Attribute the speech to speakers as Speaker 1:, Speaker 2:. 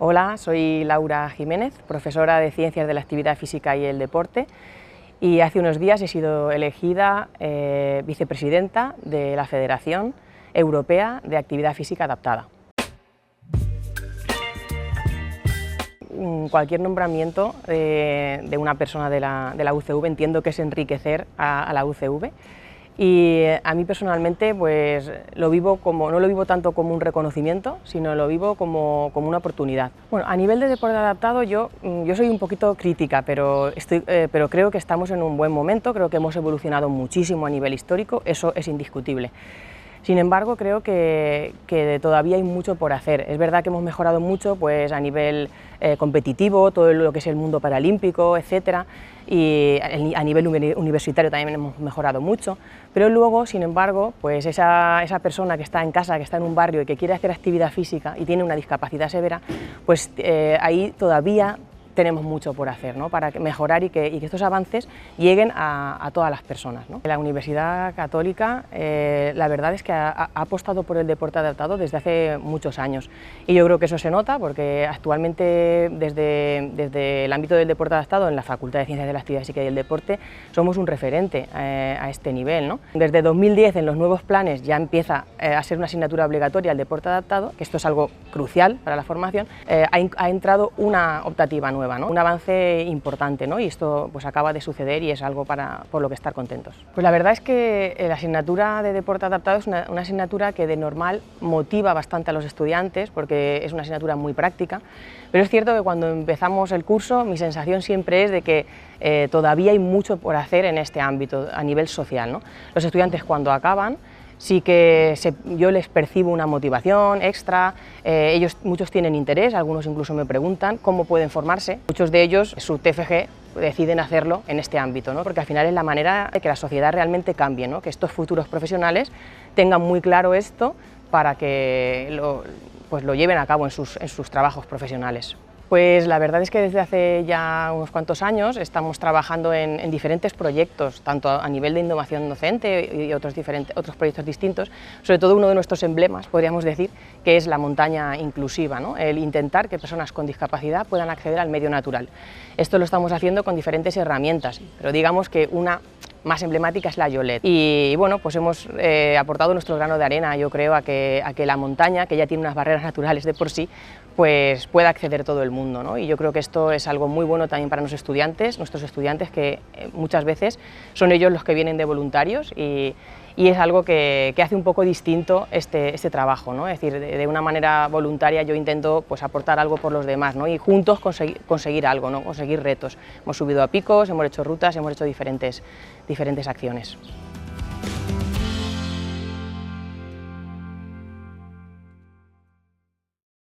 Speaker 1: Hola, soy Laura Jiménez, profesora de Ciencias de la Actividad Física y el Deporte, y hace unos días he sido elegida vicepresidenta de la Federación Europea de Actividad Física Adaptada. Cualquier nombramiento de una persona de la UCV entiendo que es enriquecer a la UCV. Y a mí personalmente pues no lo vivo tanto como un reconocimiento, sino lo vivo como una oportunidad. Bueno, a nivel de deporte adaptado yo soy un poquito crítica, pero creo que estamos en un buen momento, creo que hemos evolucionado muchísimo a nivel histórico, eso es indiscutible. Sin embargo, creo que todavía hay mucho por hacer. Es verdad que hemos mejorado mucho pues, a nivel competitivo, todo lo que es el mundo paralímpico, etcétera, y a nivel universitario también hemos mejorado mucho, pero luego, sin embargo, pues esa persona que está en casa, que está en un barrio y que quiere hacer actividad física y tiene una discapacidad severa, pues ahí todavía tenemos mucho por hacer, ¿no? Para mejorar y que estos avances lleguen a todas las personas, ¿no? La Universidad Católica, la verdad es que ha apostado por el deporte adaptado desde hace muchos años, y yo creo que eso se nota porque actualmente desde el ámbito del deporte adaptado en la Facultad de Ciencias de la Actividad Física y el Deporte somos un referente a este nivel, ¿no? Desde 2010 en los nuevos planes ya empieza a ser una asignatura obligatoria el deporte adaptado, que esto es algo crucial para la formación. Ha entrado una optativa nueva, ¿no? Un avance importante, ¿no? Y esto pues acaba de suceder y es algo por lo que estar contentos. Pues la verdad es que la asignatura de deporte adaptado es una asignatura que de normal motiva bastante a los estudiantes porque es una asignatura muy práctica, pero es cierto que cuando empezamos el curso mi sensación siempre es de que todavía hay mucho por hacer en este ámbito a nivel social, ¿no? Los estudiantes cuando acaban sí que yo les percibo una motivación extra, muchos tienen interés, algunos incluso me preguntan cómo pueden formarse. Muchos de ellos, su TFG, deciden hacerlo en este ámbito, ¿no? Porque al final es la manera de que la sociedad realmente cambie, ¿no? Que estos futuros profesionales tengan muy claro esto para que lo lleven a cabo en sus trabajos profesionales. Pues la verdad es que desde hace ya unos cuantos años estamos trabajando en diferentes proyectos, tanto a nivel de innovación docente y otros proyectos distintos, sobre todo uno de nuestros emblemas, podríamos decir, que es la montaña inclusiva, ¿no? El intentar que personas con discapacidad puedan acceder al medio natural. Esto lo estamos haciendo con diferentes herramientas, pero digamos que una más emblemática es la Yolet. Y bueno, pues hemos aportado nuestro grano de arena, yo creo, a que la montaña, que ya tiene unas barreras naturales de por sí, pues pueda acceder todo el mundo, ¿no? Y yo creo que esto es algo muy bueno también para nuestros estudiantes que muchas veces son ellos los que vienen de voluntarios y es algo que hace un poco distinto este trabajo, ¿no? Es decir, de una manera voluntaria yo intento pues, aportar algo por los demás, ¿no? Y juntos conseguir algo, ¿no? Conseguir retos. Hemos subido a picos, hemos hecho rutas, hemos hecho diferentes acciones.